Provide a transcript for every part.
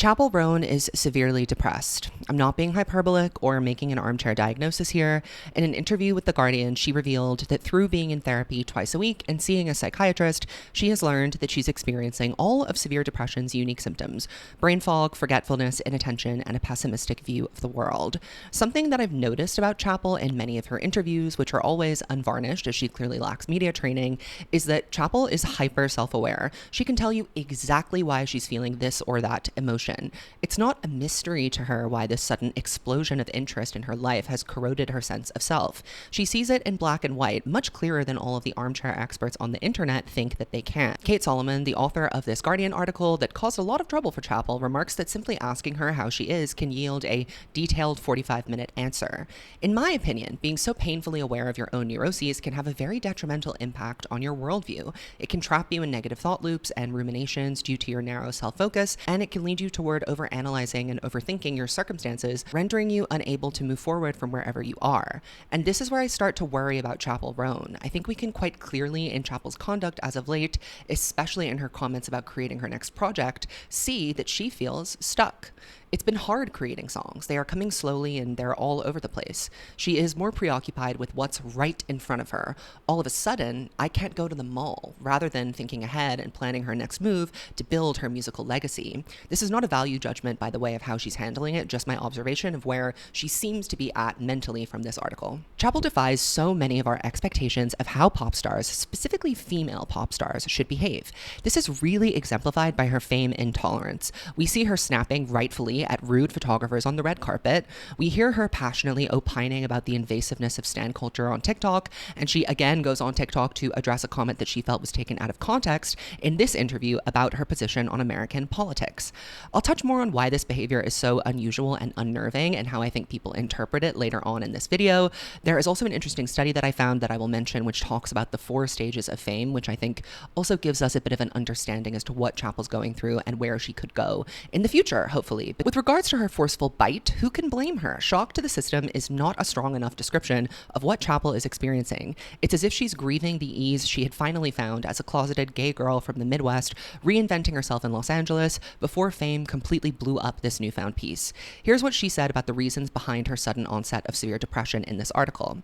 Chappell Roan is severely depressed. I'm not being hyperbolic or making an armchair diagnosis here. In an interview with The Guardian, she revealed that through being in therapy twice a week and seeing a psychiatrist, she has learned that she's experiencing all of severe depression's unique symptoms: brain fog, forgetfulness, inattention, and a pessimistic view of the world. Something that I've noticed about Chappell in many of her interviews, which are always unvarnished as she clearly lacks media training, is that Chappell is hyper self-aware. She can tell you exactly why she's feeling this or that emotion. It's not a mystery to her why this sudden explosion of interest in her life has corroded her sense of self. She sees it in black and white, much clearer than all of the armchair experts on the internet think that they can. Kate Solomon, the author of this Guardian article that caused a lot of trouble for Chappell, remarks that simply asking her how she is can yield a detailed 45-minute answer. In my opinion, being so painfully aware of your own neuroses can have a very detrimental impact on your worldview. It can trap you in negative thought loops and ruminations due to your narrow self-focus, and it can lead you toward overanalyzing and overthinking your circumstances, rendering you unable to move forward from wherever you are. And this is where I start to worry about Chappell Roan. I think we can quite clearly, in Chappell's conduct as of late, especially in her comments about creating her next project, see that she feels stuck. It's been hard creating songs. They are coming slowly and they're all over the place. She is more preoccupied with what's right in front of her. All of a sudden, I can't go to the mall, rather than thinking ahead and planning her next move to build her musical legacy. This is not a value judgment, by the way, of how she's handling it, just my observation of where she seems to be at mentally from this article. Chappell defies so many of our expectations of how pop stars, specifically female pop stars, should behave. This is really exemplified by her fame intolerance. We see her snapping rightfully at rude photographers on the red carpet. We hear her passionately opining about the invasiveness of stan culture on TikTok, and she again goes on TikTok to address a comment that she felt was taken out of context in this interview about her position on American politics. I'll touch more on why this behavior is so unusual and unnerving and how I think people interpret it later on in this video. There is also an interesting study that I found that I will mention which talks about the 4 stages of fame, which I think also gives us a bit of an understanding as to what Chappell's going through and where she could go in the future, hopefully. But with regards to her forceful bite, who can blame her? Shock to the system is not a strong enough description of what Chappell is experiencing. It's as if she's grieving the ease she had finally found as a closeted gay girl from the Midwest, reinventing herself in Los Angeles before fame completely blew up this newfound peace. Here's what she said about the reasons behind her sudden onset of severe depression in this article.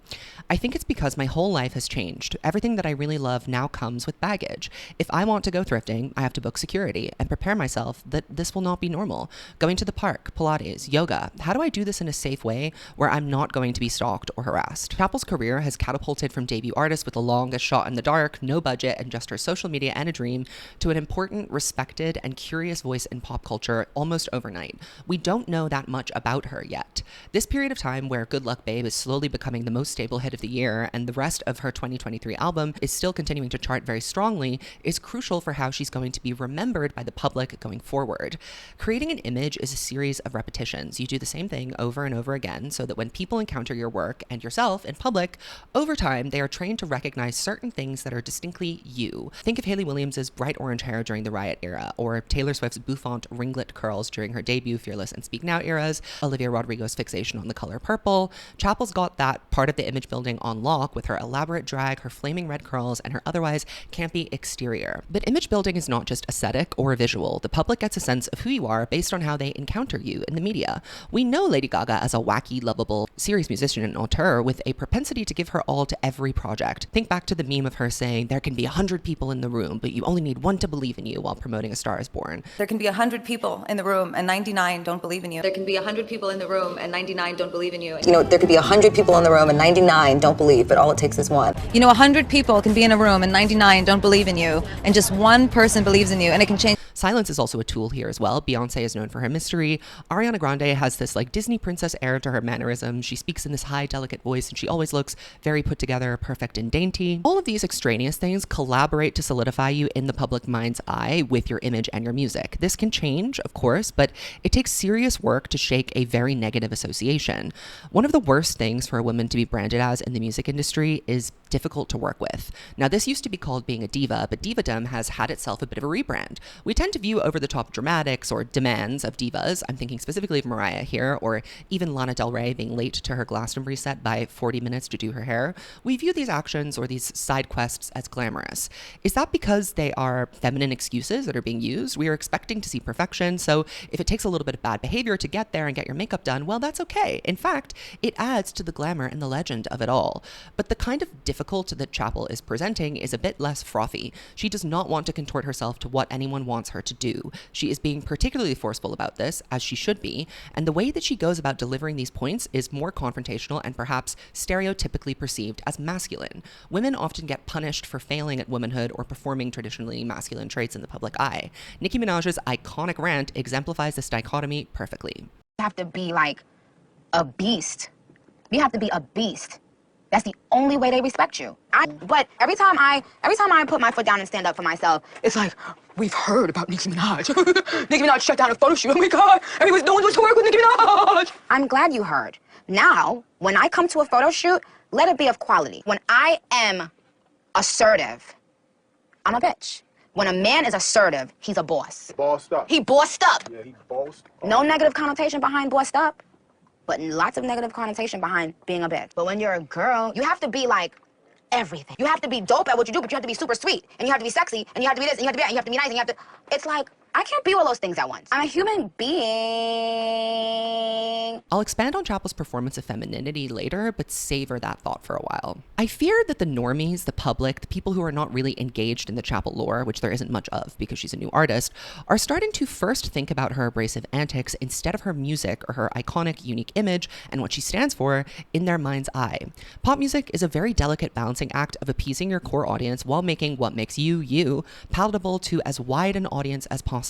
"I think it's because my whole life has changed. Everything that I really love now comes with baggage. If I want to go thrifting, I have to book security and prepare myself that this will not be normal. Going to the park, Pilates, yoga. How do I do this in a safe way where I'm not going to be stalked or harassed?" Chappell's career has catapulted from debut artist with the longest shot in the dark, no budget, and just her social media and a dream to an important, respected, and curious voice in pop culture almost overnight. We don't know that much about her yet. This period of time where Good Luck Babe is slowly becoming the most stable hit of the year and the rest of her 2023 album is still continuing to chart very strongly is crucial for how she's going to be remembered by the public going forward. Creating an image is a series of repetitions. You do the same thing over and over again so that when people encounter your work and yourself in public, over time they are trained to recognize certain things that are distinctly you. Think of Hayley Williams' bright orange hair during the Riot era, or Taylor Swift's bouffant ringlet curls during her debut Fearless and Speak Now eras, Olivia Rodrigo's fixation on the color purple. Chappell's got that part of the image building on lock with her elaborate drag, her flaming red curls, and her otherwise campy exterior. But image building is not just aesthetic or visual. The public gets a sense of who you are based on how they encounter you in the media. We know Lady Gaga as a wacky, lovable, serious musician and auteur with a propensity to give her all to every project. Think back to the meme of her saying, "There can be 100 people in the room, but you only need one to believe in you," while promoting A Star Is Born. There can be 100 people in the room and 99 don't believe in you. There can be 100 people in the room and 99 don't believe in you. You know, there could be 100 people in the room and 99 don't believe, but all it takes is one. You know, 100 people can be in a room and 99 don't believe in you, and just one person believes in you, and it can change. Silence is also a tool here as well. Beyonce is known for her mystery. Ariana Grande has this like Disney princess air to her mannerisms. She speaks in this high, delicate voice, and she always looks very put together, perfect and dainty. All of these extraneous things collaborate to solidify you in the public mind's eye with your image and your music. This can change, of course, but it takes serious work to shake a very negative association. One of the worst things for a woman to be branded as in the music industry is difficult to work with. Now, this used to be called being a diva, but divadom has had itself a bit of a rebrand. We tend to view over-the-top dramatics or demands of divas. I'm thinking specifically of Mariah here, or even Lana Del Rey being late to her Glastonbury set by 40 minutes to do her hair. We view these actions or these side quests as glamorous. Is that because they are feminine excuses that are being used? We are expecting to see perfection, so if it takes a little bit of bad behavior to get there and get your makeup done, well, that's okay. In fact, it adds to the glamour and the legend of it all. But the kind of difficult that Chappell is presenting is a bit less frothy. She does not want to contort herself to what anyone wants her to do. She is being particularly forceful about this, as she should be, and the way that she goes about delivering these points is more confrontational and perhaps stereotypically perceived as masculine. Women often get punished for failing at womanhood or performing traditionally masculine traits in the public eye. Nicki Minaj's iconic rant exemplifies this dichotomy perfectly. You have to be like a beast. You have to be a beast. That's the only way they respect you. But every time I put my foot down and stand up for myself, it's like, we've heard about Nicki Minaj. Nicki Minaj shut down a photo shoot. Oh my God, no one wants to work with Nicki Minaj. I'm glad you heard. Now, when I come to a photo shoot, let it be of quality. When I am assertive, I'm a bitch. When a man is assertive, he's a boss. Bossed up. He bossed up. Yeah, he bossed up. No negative connotation behind bossed up, but lots of negative connotation behind being a bitch. But when you're a girl, you have to be like everything. You have to be dope at what you do, but you have to be super sweet, and you have to be sexy, and you have to be this, and you have to be that, and you have to be nice, and you have to... It's like, I can't be all those things at once. I'm a human being. I'll expand on Chappell's performance of femininity later, but savor that thought for a while. I fear that the normies, the public, the people who are not really engaged in the Chappell lore, which there isn't much of because she's a new artist, are starting to first think about her abrasive antics instead of her music or her iconic, unique image and what she stands for in their mind's eye. Pop music is a very delicate balancing act of appeasing your core audience while making what makes you palatable to as wide an audience as possible.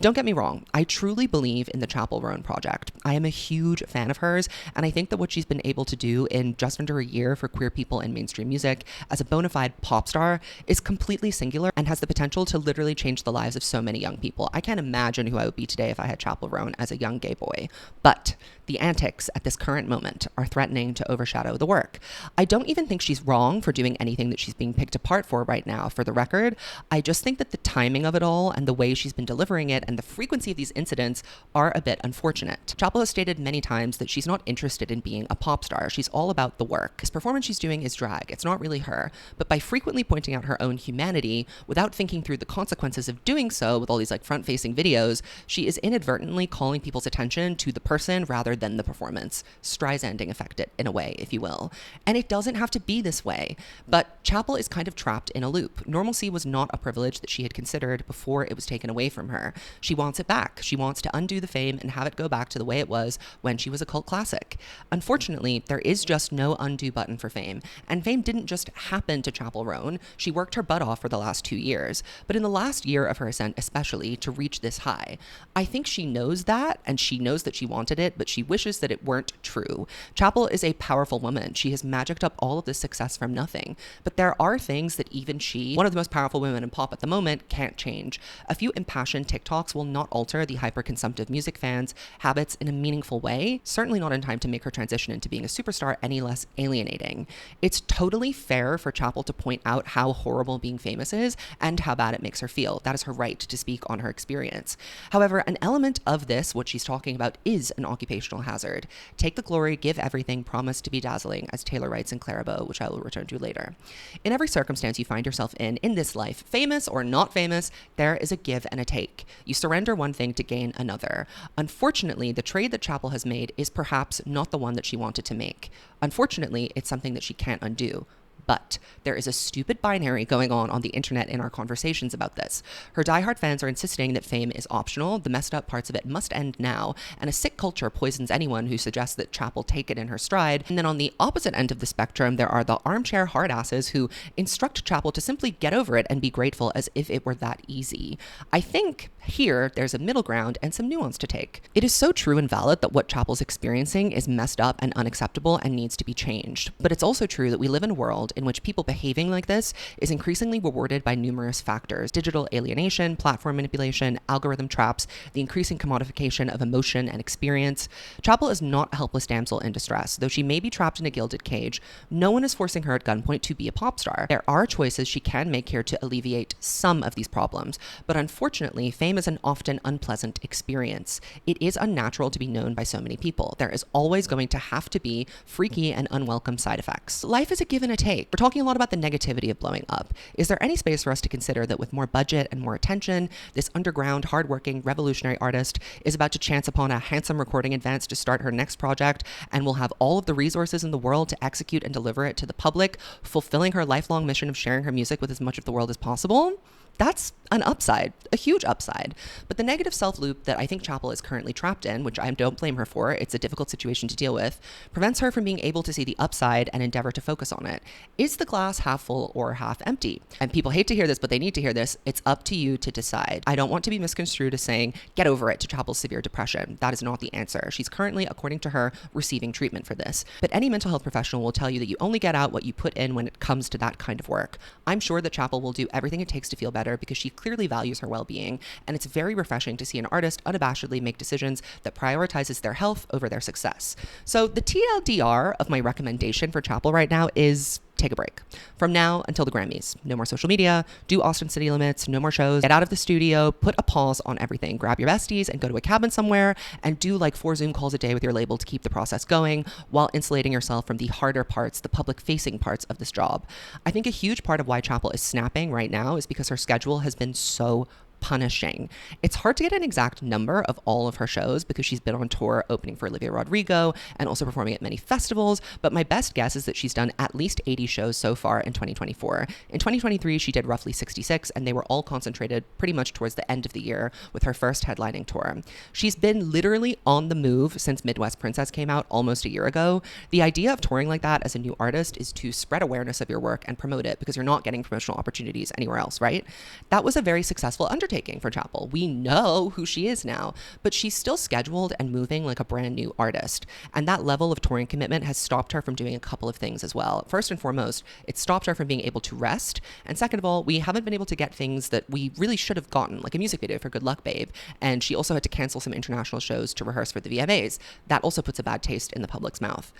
Don't get me wrong, I truly believe in the Chappell Roan project. I am a huge fan of hers, and I think that what she's been able to do in just under a year for queer people in mainstream music as a bona fide pop star is completely singular and has the potential to literally change the lives of so many young people. I can't imagine who I would be today if I had Chappell Roan as a young gay boy. But the antics at this current moment are threatening to overshadow the work. I don't even think she's wrong for doing anything that she's being picked apart for right now, for the record. I just think that the timing of it all and the way she's been delivering it and the frequency of these incidents are a bit unfortunate. Chappell has stated many times that she's not interested in being a pop star. She's all about the work. This performance she's doing is drag. It's not really her. But by frequently pointing out her own humanity without thinking through the consequences of doing so with all these like front-facing videos, she is inadvertently calling people's attention to the person rather than the performance. Streisanding affected in a way, if you will. And it doesn't have to be this way. But Chappell is kind of trapped in a loop. Normalcy was not a privilege that she had considered before it was taken away from her. She wants it back. She wants to undo the fame and have it go back to the way it was when she was a cult classic. Unfortunately, there is just no undo button for fame, and fame didn't just happen to Chappell Roan. She worked her butt off for the last 2 years, but in the last year of her ascent especially, to reach this high. I think she knows that, and she knows that she wanted it, but she wishes that it weren't true. Chappell is a powerful woman. She has magicked up all of this success from nothing, but there are things that even she, one of the most powerful women in pop at the moment, can't change. A few impassioned TikToks will not alter the hyper-consumptive music fans' habits in a meaningful way, certainly not in time to make her transition into being a superstar any less alienating. It's totally fair for Chappell to point out how horrible being famous is and how bad it makes her feel. That is her right to speak on her experience. However, an element of this, what she's talking about, is an occupational hazard. Take the glory, give everything, promise to be dazzling, as Taylor writes in Clarabeau, which I will return to later. In every circumstance you find yourself in this life, famous or not famous, there is a give and a take. You surrender one thing to gain another. Unfortunately, the trade that Chappell has made is perhaps not the one that she wanted to make. Unfortunately, it's something that she can't undo. But there is a stupid binary going on the internet in our conversations about this. Her diehard fans are insisting that fame is optional, the messed up parts of it must end now, and a sick culture poisons anyone who suggests that Chappell take it in her stride. And then on the opposite end of the spectrum, there are the armchair hardasses who instruct Chappell to simply get over it and be grateful as if it were that easy. I think here there's a middle ground and some nuance to take. It is so true and valid that what Chappell's experiencing is messed up and unacceptable and needs to be changed. But it's also true that we live in a world world in which people behaving like this is increasingly rewarded by numerous factors: digital alienation, platform manipulation, algorithm traps, the increasing commodification of emotion and experience. Chappell is not a helpless damsel in distress. Though she may be trapped in a gilded cage, no one is forcing her at gunpoint to be a pop star. There are choices she can make here to alleviate some of these problems, but unfortunately, fame is an often unpleasant experience. It is unnatural to be known by so many people. There is always going to have to be freaky and unwelcome side effects. Life is a give and a take. We're talking a lot about the negativity of blowing up. Is there any space for us to consider that with more budget and more attention, this underground, hardworking, revolutionary artist is about to chance upon a handsome recording advance to start her next project and will have all of the resources in the world to execute and deliver it to the public, fulfilling her lifelong mission of sharing her music with as much of the world as possible? That's an upside, a huge upside. But the negative self-loop that I think Chappell is currently trapped in, which I don't blame her for, it's a difficult situation to deal with, prevents her from being able to see the upside and endeavor to focus on it. Is the glass half full or half empty? And people hate to hear this, but they need to hear this. It's up to you to decide. I don't want to be misconstrued as saying, get over it to Chappell's severe depression. That is not the answer. She's currently, according to her, receiving treatment for this. But any mental health professional will tell you that you only get out what you put in when it comes to that kind of work. I'm sure that Chappell will do everything it takes to feel better because she clearly values her well-being, and it's very refreshing to see an artist unabashedly make decisions that prioritizes their health over their success. So the TLDR of my recommendation for Chappell right now is take a break. From now until the Grammys, no more social media, do Austin City Limits, no more shows, get out of the studio, put a pause on everything, grab your besties and go to a cabin somewhere and do like 4 Zoom calls a day with your label to keep the process going while insulating yourself from the harder parts, the public facing parts of this job. I think a huge part of why Chappell is snapping right now is because her schedule has been so punishing. It's hard to get an exact number of all of her shows because she's been on tour opening for Olivia Rodrigo and also performing at many festivals, but my best guess is that she's done at least 80 shows so far in 2024. In 2023, she did roughly 66, and they were all concentrated pretty much towards the end of the year with her first headlining tour. She's been literally on the move since Midwest Princess came out almost a year ago. The idea of touring like that as a new artist is to spread awareness of your work and promote it because you're not getting promotional opportunities anywhere else, right? That was a very successful undertaking for Chappell. We know who she is now, but she's still scheduled and moving like a brand new artist. And that level of touring commitment has stopped her from doing a couple of things as well. First and foremost, it stopped her from being able to rest. And second of all, we haven't been able to get things that we really should have gotten, like a music video for Good Luck Babe. And she also had to cancel some international shows to rehearse for the VMAs. That also puts a bad taste in the public's mouth.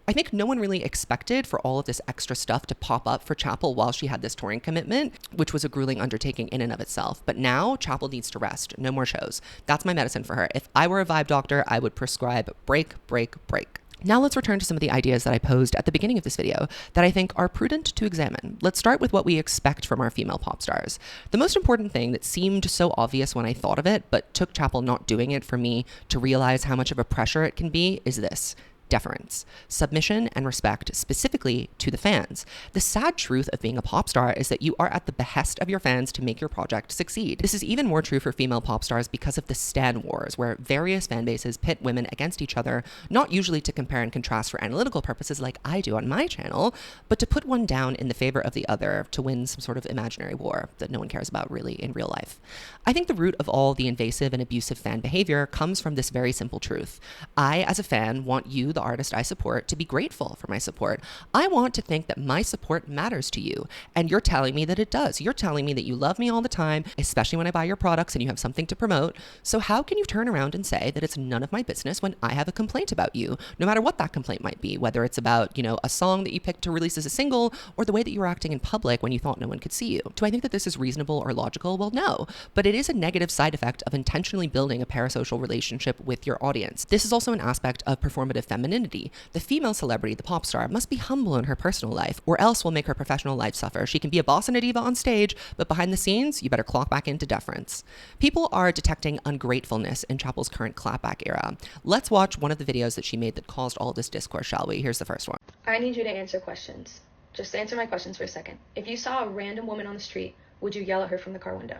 I think no one really expected for all of this extra stuff to pop up for Chappell while she had this touring commitment, which was a grueling undertaking in and of itself. But now Chappell needs to rest. No more shows. That's my medicine for her. If I were a vibe doctor, I would prescribe break, break, break. Now let's return to some of the ideas that I posed at the beginning of this video that I think are prudent to examine. Let's start with what we expect from our female pop stars. The most important thing that seemed so obvious when I thought of it, but took Chappell not doing it for me to realize how much of a pressure it can be, is this: deference, submission, and respect, specifically to the fans. The sad truth of being a pop star is that you are at the behest of your fans to make your project succeed. This is even more true for female pop stars because of the stan wars, where various fan bases pit women against each other, not usually to compare and contrast for analytical purposes like I do on my channel, but to put one down in the favor of the other to win some sort of imaginary war that no one cares about really in real life. I think the root of all the invasive and abusive fan behavior comes from this very simple truth. I, as a fan, want you, the artist I support, to be grateful for my support. I want to think that my support matters to you, and you're telling me that it does. You're telling me that you love me all the time, especially when I buy your products and you have something to promote. So how can you turn around and say that it's none of my business when I have a complaint about you, no matter what that complaint might be, whether it's about, a song that you picked to release as a single or the way that you were acting in public when you thought no one could see you? Do I think that this is reasonable or logical? Well, no, but it is a negative side effect of intentionally building a parasocial relationship with your audience. This is also an aspect of performative femininity. The female celebrity, the pop star, must be humble in her personal life, or else will make her professional life suffer. She can be a boss and a diva on stage, but behind the scenes, you better clock back into deference. People are detecting ungratefulness in Chappell's current clapback era. Let's watch one of the videos that she made that caused all of this discourse, shall we? Here's the first one. I need you to answer questions. Just answer my questions for a second. If you saw a random woman on the street, would you yell at her from the car window?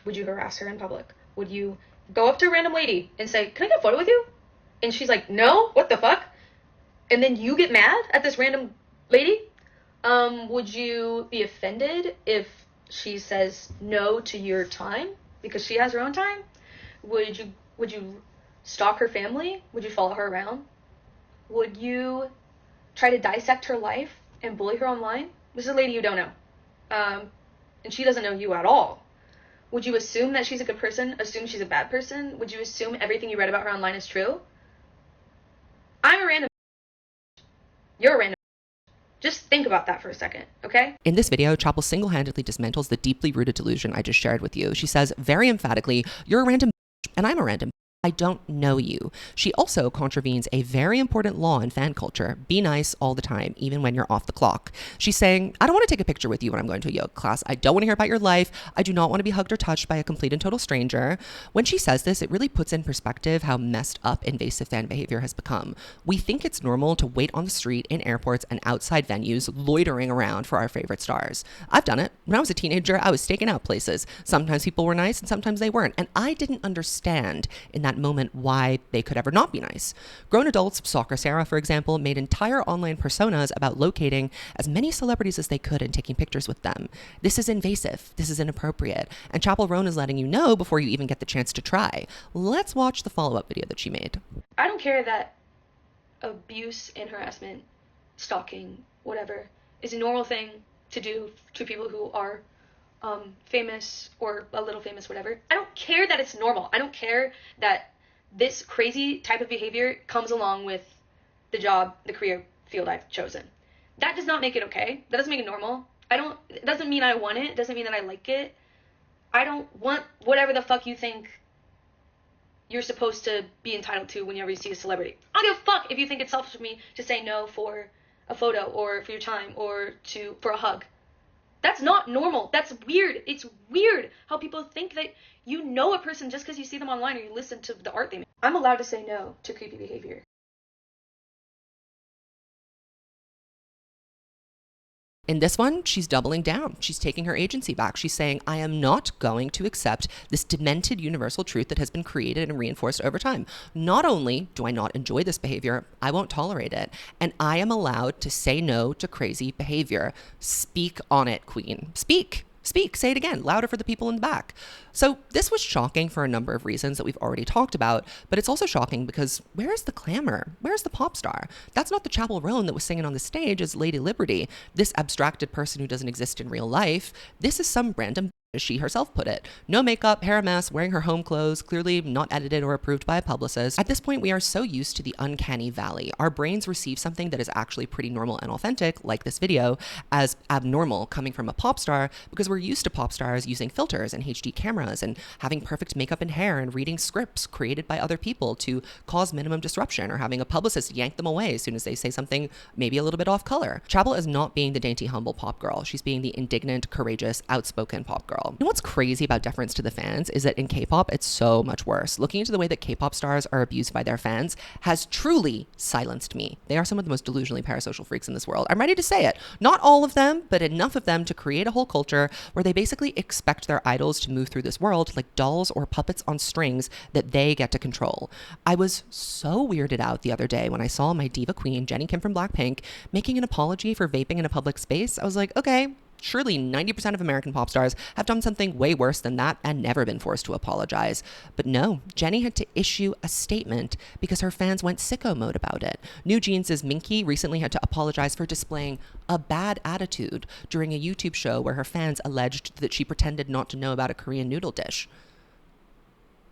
Would you harass her in public? Would you go up to a random lady and say, "Can I get a photo with you?" And she's like, "No, what the fuck?" And then you get mad at this random lady? Would you be offended if she says no to your time because she has her own time? Would you stalk her family? Would you follow her around? Would you try to dissect her life and bully her online? This is a lady you don't know. And she doesn't know you at all. Would you assume that she's a good person? Assume she's a bad person? Would you assume everything you read about her online is true? I'm a random. You're a random. Just think about that for a second, okay? In this video, Chappell single-handedly dismantles the deeply rooted delusion I just shared with you. She says very emphatically, you're a random and I'm a random. I don't know you. She also contravenes a very important law in fan culture. Be nice all the time, even when you're off the clock. She's saying, I don't want to take a picture with you when I'm going to a yoga class. I don't want to hear about your life. I do not want to be hugged or touched by a complete and total stranger. When she says this, it really puts in perspective how messed up invasive fan behavior has become. We think it's normal to wait on the street, in airports, and outside venues, loitering around for our favorite stars. I've done it. When I was a teenager, I was staking out places. Sometimes people were nice and sometimes they weren't. And I didn't understand in that moment why they could ever not be nice. Grown adults, Soccer Sarah, for example, made entire online personas about locating as many celebrities as they could and taking pictures with them. This is invasive. This is inappropriate. And Chappell Roan is letting you know before you even get the chance to try. Let's watch the follow-up video that she made. I don't care that abuse and harassment, stalking, whatever, is a normal thing to do to people who are famous or a little famous, whatever. I don't care that it's normal. I don't care that this crazy type of behavior comes along with the job, the career field I've chosen. That does not make it okay. That doesn't make it normal. It doesn't mean I want it. It doesn't mean that I like it. I don't want whatever the fuck you think you're supposed to be entitled to whenever you see a celebrity. I don't give a fuck if you think it's selfish of me to say no for a photo or for your time or for a hug. That's not normal. That's weird. It's weird how people think that you know a person just because you see them online or you listen to the art they make. I'm allowed to say no to creepy behavior. In this one, she's doubling down. She's taking her agency back. She's saying, I am not going to accept this demented universal truth that has been created and reinforced over time. Not only do I not enjoy this behavior, I won't tolerate it. And I am allowed to say no to crazy behavior. Speak on it, queen. Speak. Speak, say it again, louder for the people in the back. So this was shocking for a number of reasons that we've already talked about, but it's also shocking because where's the clamor? Where's the pop star? That's not the Chappell Roan that was singing on the stage as Lady Liberty, this abstracted person who doesn't exist in real life. This is some random, as she herself put it. No makeup, hair a mess, wearing her home clothes, clearly not edited or approved by a publicist. At this point, we are so used to the uncanny valley. Our brains receive something that is actually pretty normal and authentic, like this video, as abnormal coming from a pop star because we're used to pop stars using filters and HD cameras and having perfect makeup and hair and reading scripts created by other people to cause minimum disruption or having a publicist yank them away as soon as they say something maybe a little bit off color. Chappell is not being the dainty, humble pop girl. She's being the indignant, courageous, outspoken pop girl. You know what's crazy about deference to the fans is that in K-pop, it's so much worse. Looking into the way that K-pop stars are abused by their fans has truly silenced me. They are some of the most delusionally parasocial freaks in this world. I'm ready to say it. Not all of them, but enough of them to create a whole culture where they basically expect their idols to move through this world like dolls or puppets on strings that they get to control. I was so weirded out the other day when I saw my diva queen, Jennie Kim from Blackpink, making an apology for vaping in a public space. I was like, okay, surely 90% of American pop stars have done something way worse than that and never been forced to apologize. But no, Jennie had to issue a statement because her fans went sicko mode about it. New Jeans' Minky recently had to apologize for displaying a bad attitude during a YouTube show where her fans alleged that she pretended not to know about a Korean noodle dish.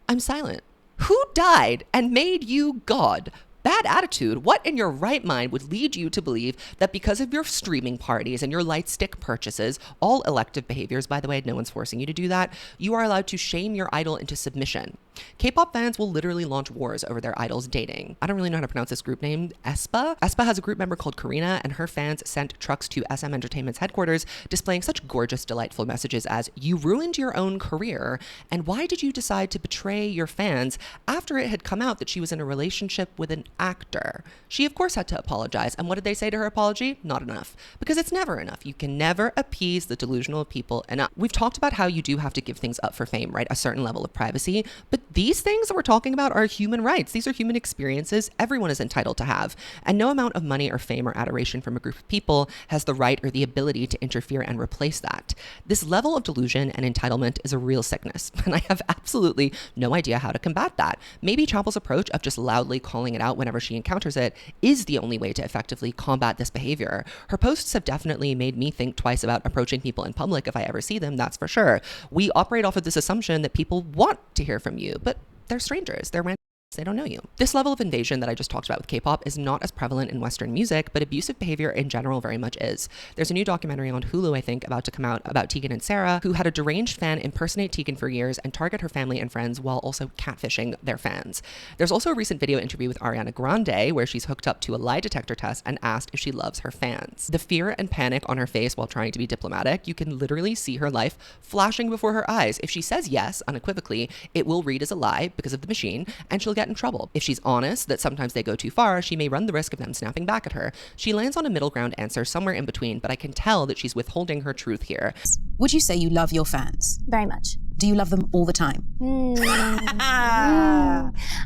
I'm silent. Who died and made you God? Bad attitude. What in your right mind would lead you to believe that because of your streaming parties and your light stick purchases, all elective behaviors, by the way, no one's forcing you to do that, you are allowed to shame your idol into submission? K-pop fans will literally launch wars over their idols dating. I don't really know how to pronounce this group name. aespa? aespa has a group member called Karina, and her fans sent trucks to SM Entertainment's headquarters displaying such gorgeous, delightful messages as, you ruined your own career, and why did you decide to betray your fans after it had come out that she was in a relationship with an actor? She, of course, had to apologize. And what did they say to her apology? Not enough. Because it's never enough. You can never appease the delusional people enough. We've talked about how you do have to give things up for fame, right? A certain level of privacy. But These things that we're talking about are human rights. These are human experiences everyone is entitled to have. And no amount of money or fame or adoration from a group of people has the right or the ability to interfere and replace that. This level of delusion and entitlement is a real sickness, and I have absolutely no idea how to combat that. Maybe Chappell's approach of just loudly calling it out whenever she encounters it is the only way to effectively combat this behavior. Her posts have definitely made me think twice about approaching people in public if I ever see them, that's for sure. We operate off of this assumption that people want to hear from you, but they're strangers. They're random. They don't know you. This level of invasion that I just talked about with K-pop is not as prevalent in Western music, but abusive behavior in general very much is. There's a new documentary on Hulu, I think, about to come out about Tegan and Sarah, who had a deranged fan impersonate Tegan for years and target her family and friends while also catfishing their fans. There's also a recent video interview with Ariana Grande where she's hooked up to a lie detector test and asked if she loves her fans. The fear and panic on her face while trying to be diplomatic, you can literally see her life flashing before her eyes. If she says yes, unequivocally, it will read as a lie because of the machine, and she'll get in trouble. If she's honest that sometimes they go too far, she may run the risk of them snapping back at her. She lands on a middle ground answer somewhere in between, but I can tell that she's withholding her truth here. Would you say you love your fans? Very much. Do you love them all the time?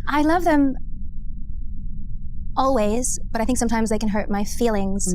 I love them always, but I think sometimes they can hurt my feelings.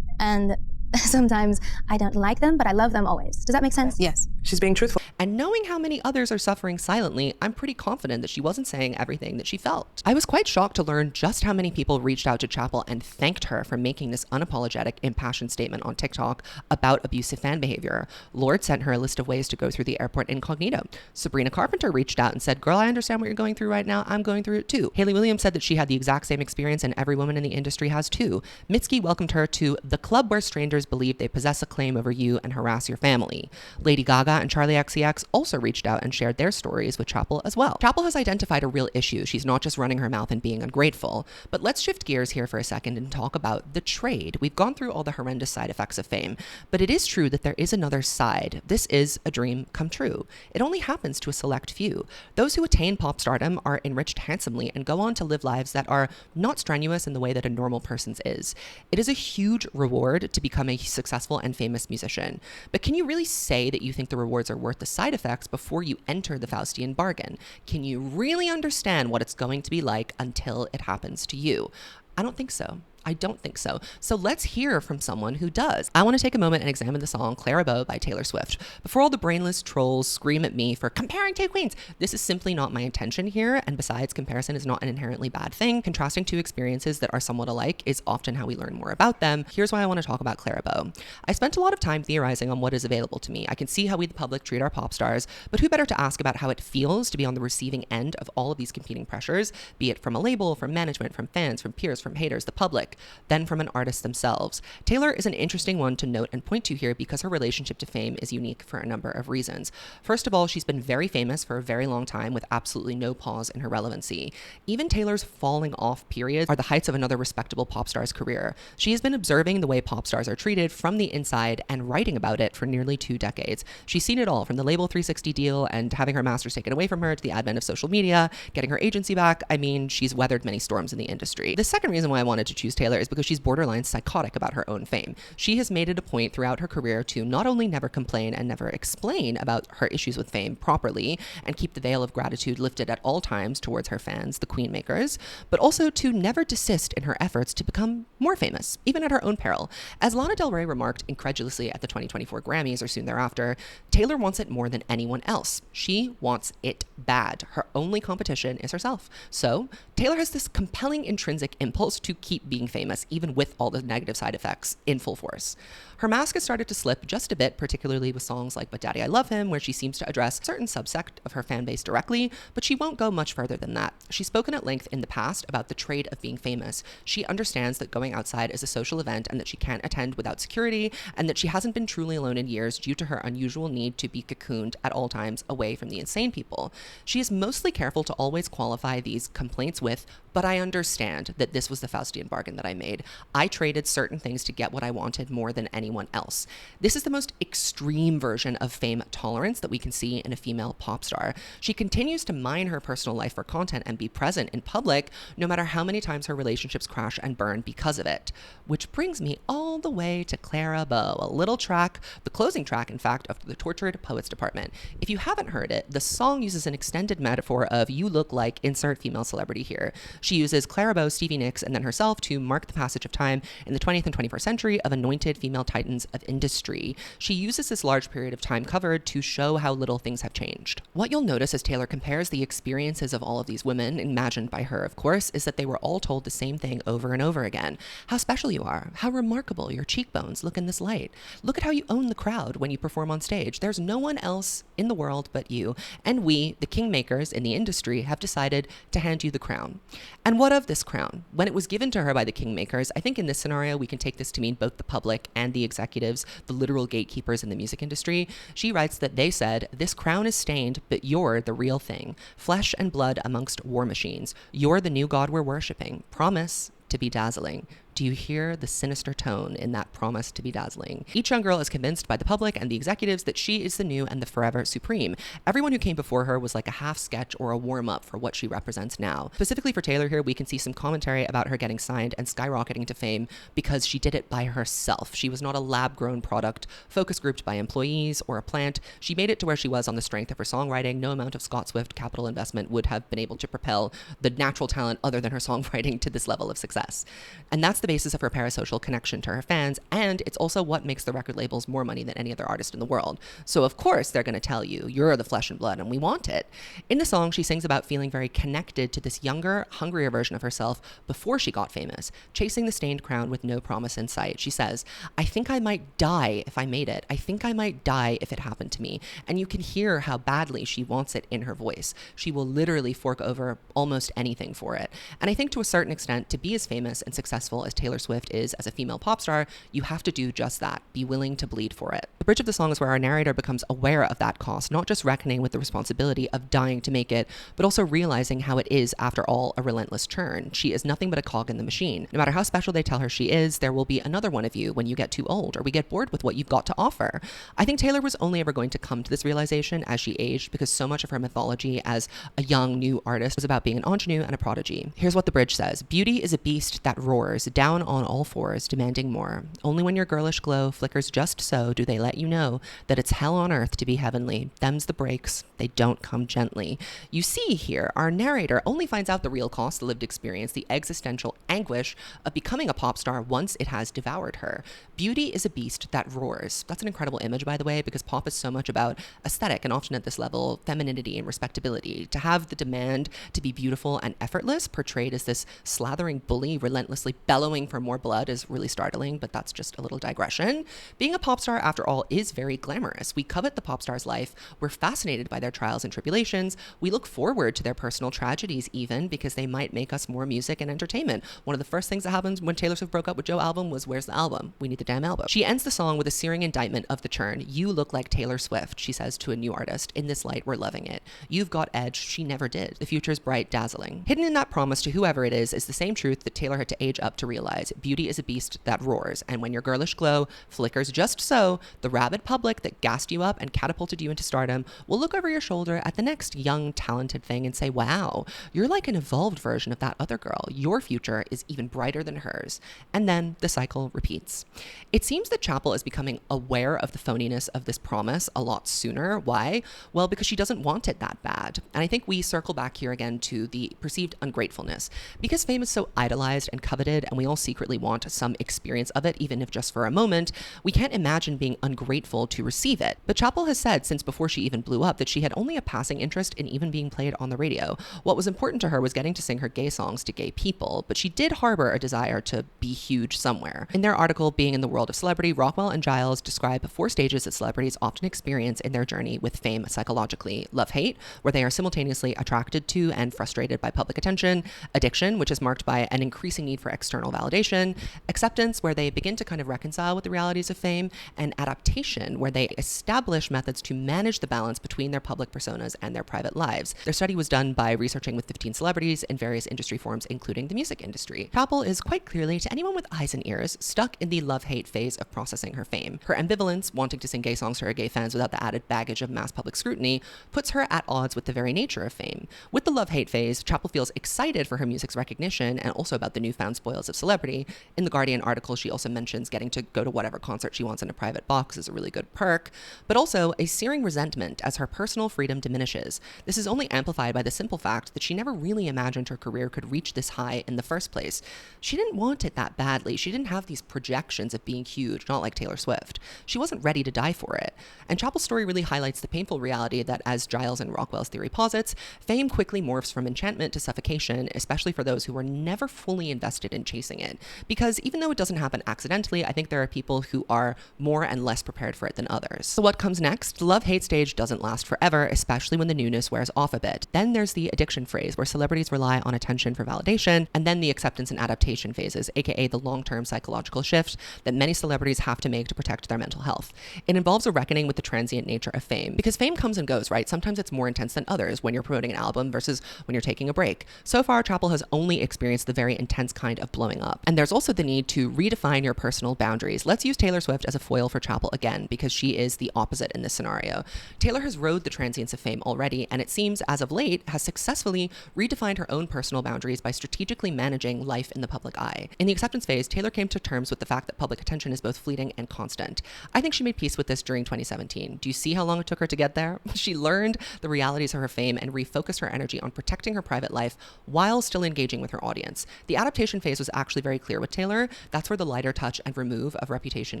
And sometimes I don't like them, but I love them always. Does that make sense? Yes. She's being truthful. And knowing how many others are suffering silently, I'm pretty confident that she wasn't saying everything that she felt. I was quite shocked to learn just how many people reached out to Chappell and thanked her for making this unapologetic, impassioned statement on TikTok about abusive fan behavior. Lorde sent her a list of ways to go through the airport incognito. Sabrina Carpenter reached out and said, "Girl, I understand what you're going through right now. I'm going through it too." Hayley Williams said that she had the exact same experience and every woman in the industry has too. Mitski welcomed her to the club where strangers believe they possess a claim over you and harass your family. Lady Gaga and Charlie XCX also reached out and shared their stories with Chappell as well. Chappell has identified a real issue. She's not just running her mouth and being ungrateful. But let's shift gears here for a second and talk about the trade. We've gone through all the horrendous side effects of fame, but it is true that there is another side. This is a dream come true. It only happens to a select few. Those who attain pop stardom are enriched handsomely and go on to live lives that are not strenuous in the way that a normal person's is. It is a huge reward to become a successful and famous musician. But can you really say that you think the rewards are worth the side effects before you enter the Faustian bargain? Can you really understand what it's going to be like until it happens to you? I don't think so. I don't think so. So let's hear from someone who does. I want to take a moment and examine the song Clara Bow by Taylor Swift. Before all the brainless trolls scream at me for comparing two queens, this is simply not my intention here, and besides, comparison is not an inherently bad thing. Contrasting two experiences that are somewhat alike is often how we learn more about them. Here's why I want to talk about Clara Bow. I spent a lot of time theorizing on what is available to me. I can see how we the public treat our pop stars, but who better to ask about how it feels to be on the receiving end of all of these competing pressures, be it from a label, from management, from fans, from peers, from haters, the public, than from an artist themselves. Taylor is an interesting one to note and point to here because her relationship to fame is unique for a number of reasons. First of all, she's been very famous for a very long time with absolutely no pause in her relevancy. Even Taylor's falling off periods are the heights of another respectable pop star's career. She has been observing the way pop stars are treated from the inside and writing about it for nearly 2 decades. She's seen it all, from the Label 360 deal and having her masters taken away from her to the advent of social media, getting her agency back. I mean, she's weathered many storms in the industry. The second reason why I wanted to choose Taylor is because she's borderline psychotic about her own fame. She has made it a point throughout her career to not only never complain and never explain about her issues with fame properly and keep the veil of gratitude lifted at all times towards her fans, the queen makers, but also to never desist in her efforts to become more famous, even at her own peril. As Lana Del Rey remarked incredulously at the 2024 Grammys or soon thereafter, Taylor wants it more than anyone else. She wants it bad. Her only competition is herself. So Taylor has this compelling intrinsic impulse to keep being famous, even with all the negative side effects in full force. Her mask has started to slip just a bit, particularly with songs like But Daddy I Love Him, where she seems to address a certain subsect of her fan base directly, but she won't go much further than that. She's spoken at length in the past about the trade of being famous. She understands that going outside is a social event and that she can't attend without security, and that she hasn't been truly alone in years due to her unusual need to be cocooned at all times away from the insane people. She is mostly careful to always qualify these complaints with, "But I understand that this was the Faustian bargain that that I made. I traded certain things to get what I wanted more than anyone else. This is the most extreme version of fame tolerance that we can see in a female pop star. She continues to mine her personal life for content and be present in public, no matter how many times her relationships crash and burn because of it. Which brings me all the way to Clara Bow, a little track, the closing track, in fact, of the Tortured Poets Department. If you haven't heard it, the song uses an extended metaphor of "you look like" insert female celebrity here. She uses Clara Bow, Stevie Nicks, and then herself to mark the passage of time in the 20th and 21st century of anointed female titans of industry. She uses this large period of time covered to show how little things have changed. What you'll notice as Taylor compares the experiences of all of these women, imagined by her of course, is that they were all told the same thing over and over again. How special you are, how remarkable your cheekbones look in this light. Look at how you own the crowd when you perform on stage. There's no one else in the world but you, and we, the kingmakers in the industry, have decided to hand you the crown. And what of this crown? When it was given to her by the kingmakers, I think in this scenario we can take this to mean both the public and the executives, the literal gatekeepers in the music industry. She writes that they said, "This crown is stained, but you're the real thing. Flesh and blood amongst war machines. You're the new god we're worshipping. Promise to be dazzling." Do you hear the sinister tone in that promise to be dazzling? Each young girl is convinced by the public and the executives that she is the new and the forever supreme. Everyone who came before her was like a half sketch or a warm-up for what she represents now. Specifically for Taylor here, we can see some commentary about her getting signed and skyrocketing to fame because she did it by herself. She was not a lab-grown product, focus grouped by employees or a plant. She made it to where she was on the strength of her songwriting. No amount of Scott Swift capital investment would have been able to propel the natural talent other than her songwriting to this level of success. And that's the basis of her parasocial connection to her fans, and it's also what makes the record labels more money than any other artist in the world. So of course they're going to tell you, you're the flesh and blood and we want it. In the song, she sings about feeling very connected to this younger, hungrier version of herself before she got famous, chasing the stained crown with no promise in sight. She says, "I think I might die if I made it. I think I might die if it happened to me." And you can hear how badly she wants it in her voice. She will literally fork over almost anything for it. And I think to a certain extent, to be as famous and successful as Taylor Swift is as a female pop star, you have to do just that. Be willing to bleed for it. The bridge of the song is where our narrator becomes aware of that cost, not just reckoning with the responsibility of dying to make it, but also realizing how it is, after all, a relentless churn. She is nothing but a cog in the machine. No matter how special they tell her she is, there will be another one of you when you get too old or we get bored with what you've got to offer. I think Taylor was only ever going to come to this realization as she aged, because so much of her mythology as a young, new artist was about being an ingenue and a prodigy. Here's what the bridge says. "Beauty is a beast that roars down on all fours, demanding more. Only when your girlish glow flickers just so do they let you know that it's hell on earth to be heavenly. Them's the breaks, they don't come gently." You see here, our narrator only finds out the real cost, the lived experience, the existential anguish of becoming a pop star once it has devoured her. Beauty is a beast that roars. That's an incredible image, by the way, because pop is so much about aesthetic and often at this level, femininity and respectability. To have the demand to be beautiful and effortless portrayed as this slathering bully relentlessly bellowing for more blood is really startling, but that's just a little digression. Being a pop star, after all, is very glamorous. We covet the pop star's life. We're fascinated by their trials and tribulations. We look forward to their personal tragedies even, because they might make us more music and entertainment. One of the first things that happened when Taylor Swift broke up with Joe album was, "Where's the album? We need the damn album." She ends the song with a searing indictment of the churn. "You look like Taylor Swift," she says to a new artist. "In this light, we're loving it. You've got edge she never did. The future's bright, dazzling." Hidden in that promise to whoever it is the same truth that Taylor had to age up to realize. Beauty is a beast that roars, and when your girlish glow flickers just so, the rabid public that gassed you up and catapulted you into stardom will look over your shoulder at the next young, talented thing and say, "Wow, you're like an evolved version of that other girl. Your future is even brighter than hers." And then the cycle repeats. It seems that Chappell is becoming aware of the phoniness of this promise a lot sooner. Why? Well, because she doesn't want it that bad. And I think we circle back here again to the perceived ungratefulness. Because fame is so idolized and coveted, and we all secretly want some experience of it, even if just for a moment, we can't imagine being ungrateful to receive it. But Chappell has said since before she even blew up that she had only a passing interest in even being played on the radio. What was important to her was getting to sing her gay songs to gay people, but she did harbor a desire to be huge somewhere. In their article, Being in the World of Celebrity, Rockwell and Giles describe 4 stages that celebrities often experience in their journey with fame psychologically. Love-hate, where they are simultaneously attracted to and frustrated by public attention. Addiction, which is marked by an increasing need for external validation. Acceptance, where they begin to kind of reconcile with the realities of fame. And adaptation, where they establish methods to manage the balance between their public personas and their private lives. Their study was done by researching with 15 celebrities in various industry forms, including the music industry. industry. Chappell is quite clearly, to anyone with eyes and ears, stuck in the love-hate phase of processing her fame. Her ambivalence, wanting to sing gay songs to her gay fans without the added baggage of mass public scrutiny, puts her at odds with the very nature of fame. With the love-hate phase, Chappell feels excited for her music's recognition and also about the newfound spoils of celebrity. In the Guardian article, she also mentions getting to go to whatever concert she wants in a private box is a really good perk, but also a searing resentment as her personal freedom diminishes. This is only amplified by the simple fact that she never really imagined her career could reach this high in the first place. She didn't want it that badly. She didn't have these projections of being huge, not like Taylor Swift. She wasn't ready to die for it. And Chappell's story really highlights the painful reality that, as Giles and Rockwell's theory posits, fame quickly morphs from enchantment to suffocation, especially for those who were never fully invested in chasing it. Because even though it doesn't happen accidentally, I think there are people who are more and less prepared for it than others. So what comes next? The love-hate stage doesn't last forever, especially when the newness wears off a bit. Then there's the addiction phase, where celebrities rely on attention for validation, and then the acceptance and adaptation phases, aka the long-term psychological shift that many celebrities have to make to protect their mental health. It involves a reckoning with the transient nature of fame, because fame comes and goes, right? Sometimes it's more intense than others when you're promoting an album versus when you're taking a break. So far, Chappell has only experienced the very intense kind of blowing up. And there's also the need to redefine your personal boundaries. Let's use Taylor Swift as a foil for Chappell again, because she is the opposite in this scenario. Taylor has rode the transience of fame already, and it seems, as of late, has successfully redefined her own personal boundaries by strategically managing life in the public eye. In the acceptance phase, Taylor came to terms with the fact that public attention is both fleeting and constant. I think she made peace with this during 2017. Do you see how long it took her to get there? She learned the realities of her fame and refocused her energy on protecting her private life while still engaging with her audience. The adaptation phase was actually very clear with Taylor. That's where the lighter touch and remove of reputation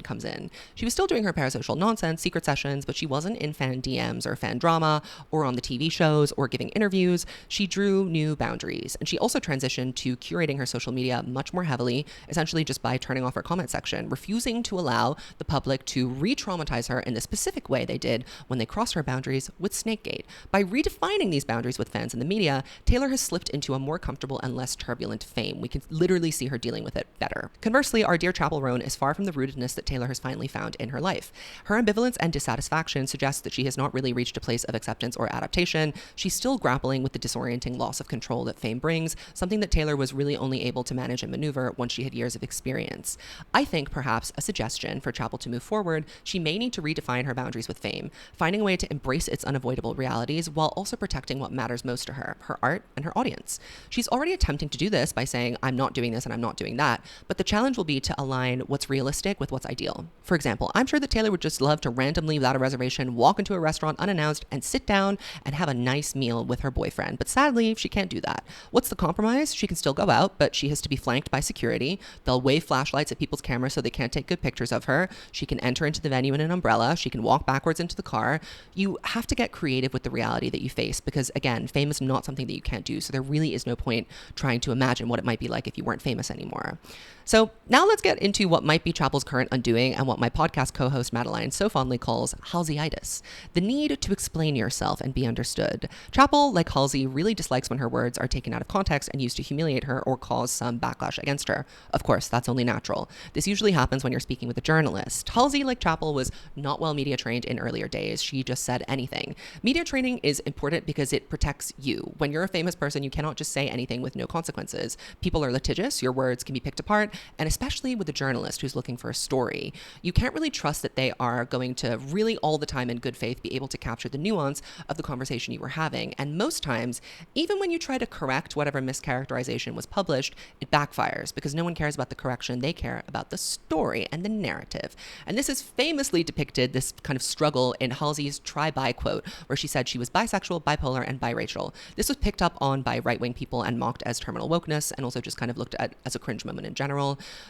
comes in. She was still doing her parasocial nonsense, secret sessions, but she wasn't in fan DMs or fan drama or on the TV shows or giving interviews. She drew new boundaries, and she also transitioned to curating her social media much more heavily, essentially just by turning off her comment section, refusing to allow the public to re-traumatize her in the specific way they did when they crossed her boundaries with Snakegate. By redefining these boundaries with fans and the media, Taylor has slipped into a more comfortable and less turbulent fame. We can literally see her dealing with it better. Conversely, our dear Chappell Roan is far from the rootedness that Taylor has finally found in her life. Her ambivalence and dissatisfaction suggests that she has not really reached a place of acceptance or adaptation. She's still grappling with the disorienting loss of control that fame brings, something that Taylor was really only able to manage and maneuver once she had years of experience. I think perhaps a suggestion for Chappell to move forward, she may need to redefine her boundaries with fame, finding a way to embrace its unavoidable realities while also protecting what matters most to her art and her audience. She's already attempting to do this by saying, I'm not doing this and I'm not doing that, but the challenge will be to align what's realistic with what's ideal. For example, I'm sure that Taylor would just love to randomly, without a reservation, walk into a restaurant unannounced and sit down and have a nice meal with her boyfriend, but sadly, she can't do that. What's the compromise? She can still go out, but she has to be flanked by security. They'll wave flashlights at people's cameras so they can't take good pictures of her. She can enter into the venue in an umbrella. She can walk backwards into the car. You have to get creative with the reality that you face because, again, fame is not something that you can't do, so there really is no point trying to imagine what it might be like if you weren't famous anymore. So now let's get into what might be Chappell's current undoing and what my podcast co-host Madeline so fondly calls Halsey-itis, the need to explain yourself and be understood. Chappell, like Halsey, really dislikes when her words are taken out of context and used to humiliate her or cause some backlash against her. Of course, that's only natural. This usually happens when you're speaking with a journalist. Halsey, like Chappell, was not well media trained in earlier days. She just said anything. Media training is important because it protects you. When you're a famous person, you cannot just say anything with no consequences. People are litigious, your words can be picked apart, and especially with a journalist who's looking for a story, you can't really trust that they are going to really all the time in good faith be able to capture the nuance of the conversation you were having. And most times, even when you try to correct whatever mischaracterization was published, it backfires because no one cares about the correction. They care about the story and the narrative. And this is famously depicted, this kind of struggle, in Halsey's Try Bi quote, where she said she was bisexual, bipolar, and biracial. This was picked up on by right-wing people and mocked as terminal wokeness and also just kind of looked at as a cringe moment in general.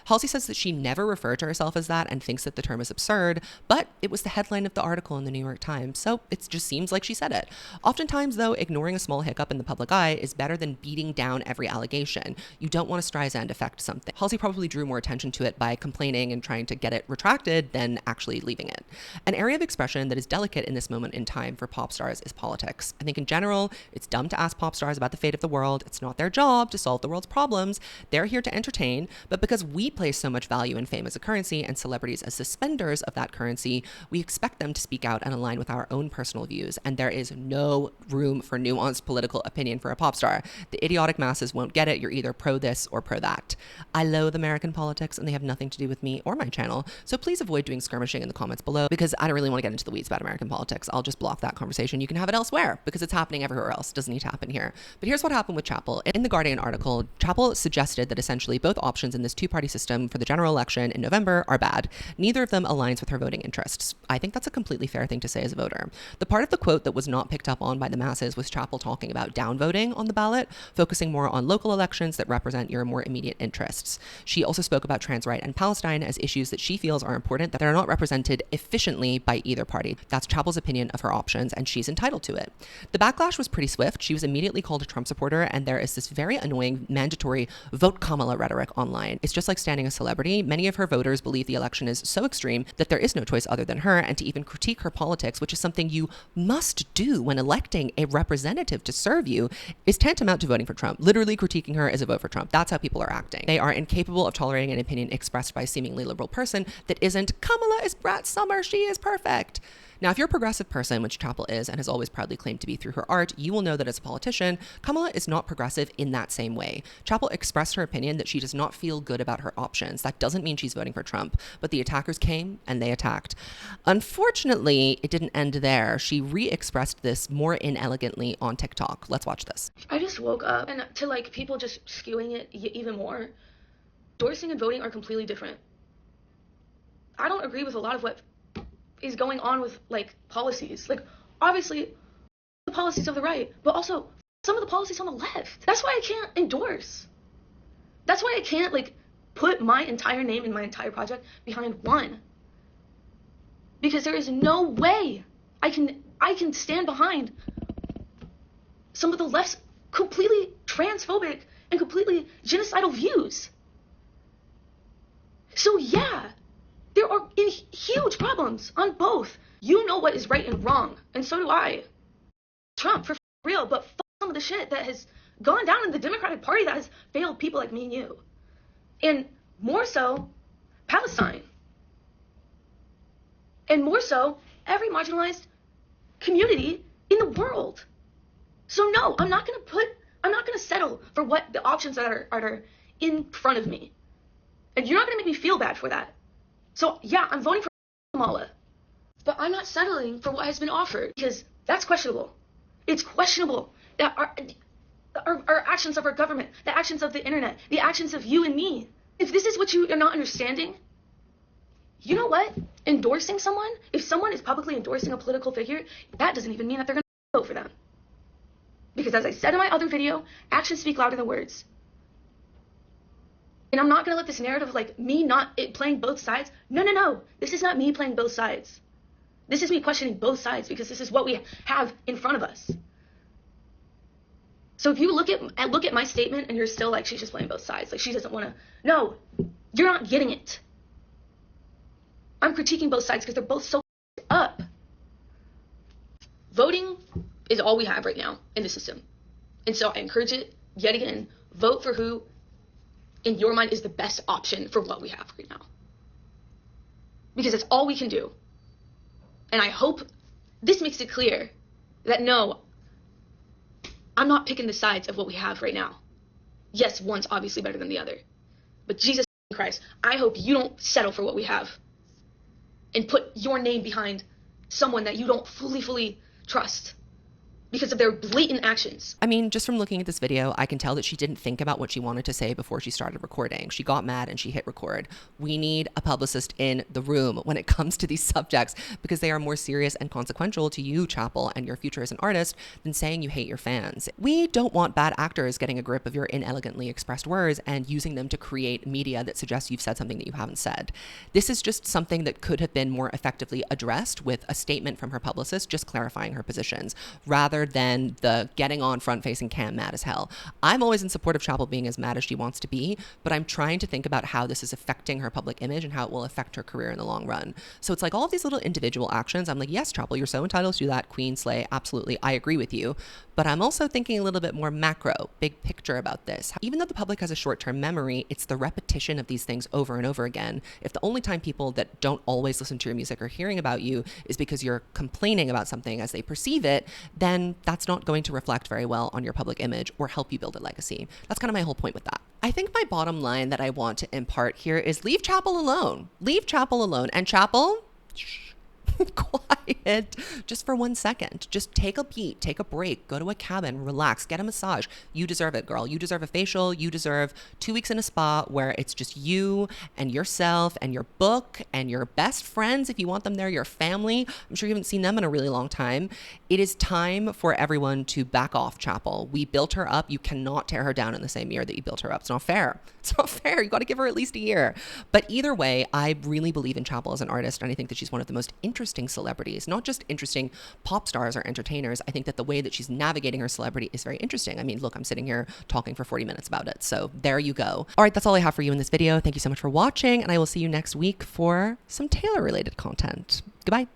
Halsey says that she never referred to herself as that and thinks that the term is absurd, but it was the headline of the article in the New York Times, so it just seems like she said it. Oftentimes, though, ignoring a small hiccup in the public eye is better than beating down every allegation. You don't want a Streisand effect something. Halsey probably drew more attention to it by complaining and trying to get it retracted than actually leaving it. An area of expression that is delicate in this moment in time for pop stars is politics. I think in general, it's dumb to ask pop stars about the fate of the world. It's not their job to solve the world's problems. They're here to entertain, but because we place so much value in fame as a currency and celebrities as suspenders of that currency, we expect them to speak out and align with our own personal views, and there is no room for nuanced political opinion for a pop star. The idiotic masses won't get it. You're either pro this or pro that. I loathe American politics and they have nothing to do with me or my channel, so please avoid doing skirmishing in the comments below because I don't really want to get into the weeds about American politics. I'll just block that conversation. You can have it elsewhere because it's happening everywhere else. It doesn't need to happen here. But here's what happened with Chappell. In the Guardian article, Chappell suggested that essentially both options in this two-party system for the general election in November are bad. Neither of them aligns with her voting interests. I think that's a completely fair thing to say as a voter. The part of the quote that was not picked up on by the masses was Chappell talking about downvoting on the ballot, focusing more on local elections that represent your more immediate interests. She also spoke about trans right and Palestine as issues that she feels are important that are not represented efficiently by either party. That's Chappell's opinion of her options, and she's entitled to it. The backlash was pretty swift. She was immediately called a Trump supporter, and there is this very annoying mandatory vote Kamala rhetoric online. It's just like standing a celebrity. Many of her voters believe the election is so extreme that there is no choice other than her, and to even critique her politics, which is something you must do when electing a representative to serve you, is tantamount to voting for Trump. Literally critiquing her is a vote for Trump. That's how people are acting. They are incapable of tolerating an opinion expressed by a seemingly liberal person that isn't, Kamala is Brett Summer, she is perfect. Now, if you're a progressive person, which Chappell is and has always proudly claimed to be through her art, you will know that as a politician, Kamala is not progressive in that same way. Chappell expressed her opinion that she does not feel good about her options. That doesn't mean she's voting for Trump, but the attackers came and they attacked. Unfortunately, it didn't end there. She re-expressed this more inelegantly on TikTok. Let's watch this. I just woke up and to like people just skewing it even more. Endorsing and voting are completely different. I don't agree with a lot of what is going on with like policies. Like obviously the policies of the right, but also some of the policies on the left. That's why I can't endorse. That's why I can't like put my entire name and my entire project behind one. Because there is no way I can stand behind some of the left's completely transphobic and completely genocidal views. So yeah, there are huge problems on both. You know what is right and wrong, and so do I. Trump, for real, but some of the shit that has gone down in the Democratic Party that has failed people like me and you. And more so, Palestine. And more so, every marginalized community in the world. So no, I'm not gonna settle for what the options that are in front of me. And you're not gonna make me feel bad for that. So yeah, I'm voting for Kamala, but I'm not settling for what has been offered because that's questionable. It's questionable that our actions of our government, the actions of the internet, the actions of you and me. If this is what you are not understanding, you know what? Endorsing someone, if someone is publicly endorsing a political figure, that doesn't even mean that they're going to vote for them. Because as I said in my other video, actions speak louder than words. And I'm not going to let this narrative of like me not playing both sides. No. This is not me playing both sides. This is me questioning both sides because this is what we have in front of us. So if you look at my statement and you're still like, she's just playing both sides. Like she doesn't want to. No, you're not getting it. I'm critiquing both sides because they're both so up. Voting is all we have right now in the system. And so I encourage it, yet again, vote for who in your mind is the best option for what we have right now. Because that's all we can do. And I hope this makes it clear that no, I'm not picking the sides of what we have right now. Yes, one's obviously better than the other. But Jesus Christ, I hope you don't settle for what we have and put your name behind someone that you don't fully trust because of their blatant actions. I mean, just from looking at this video, I can tell that she didn't think about what she wanted to say before she started recording. She got mad and she hit record. We need a publicist in the room when it comes to these subjects because they are more serious and consequential to you, Chappell, and your future as an artist than saying you hate your fans. We don't want bad actors getting a grip of your inelegantly expressed words and using them to create media that suggests you've said something that you haven't said. This is just something that could have been more effectively addressed with a statement from her publicist just clarifying her positions, rather than the getting on front-facing cam mad as hell. I'm always in support of Chappell being as mad as she wants to be, but I'm trying to think about how this is affecting her public image and how it will affect her career in the long run. So it's like all of these little individual actions. I'm like, yes, Chappell, you're so entitled to do that. Queen, slay, absolutely. I agree with you. But I'm also thinking a little bit more macro, big picture about this. Even though the public has a short-term memory, it's the repetition of these things over and over again. If the only time people that don't always listen to your music are hearing about you is because you're complaining about something as they perceive it, then that's not going to reflect very well on your public image or help you build a legacy. That's kind of my whole point with that. I think my bottom line that I want to impart here is leave Chappell alone. Leave Chappell alone. And Chappell, shh, quiet, just for 1 second. Just take a beat, take a break, go to a cabin, relax, get a massage. You deserve it, girl. You deserve a facial. You deserve 2 weeks in a spa where it's just you and yourself and your book and your best friends, if you want them there, your family. I'm sure you haven't seen them in a really long time. It is time for everyone to back off Chappell. We built her up. You cannot tear her down in the same year that you built her up. It's not fair. It's not fair. You got to give her at least a year. But either way, I really believe in Chappell as an artist, and I think that she's one of the most interesting celebrities, not just interesting pop stars or entertainers. I think that the way that she's navigating her celebrity is very interesting. I mean, look, I'm sitting here talking for 40 minutes about it. So there you go. All right, that's all I have for you in this video. Thank you so much for watching, and I will see you next week for some Taylor related content. Goodbye.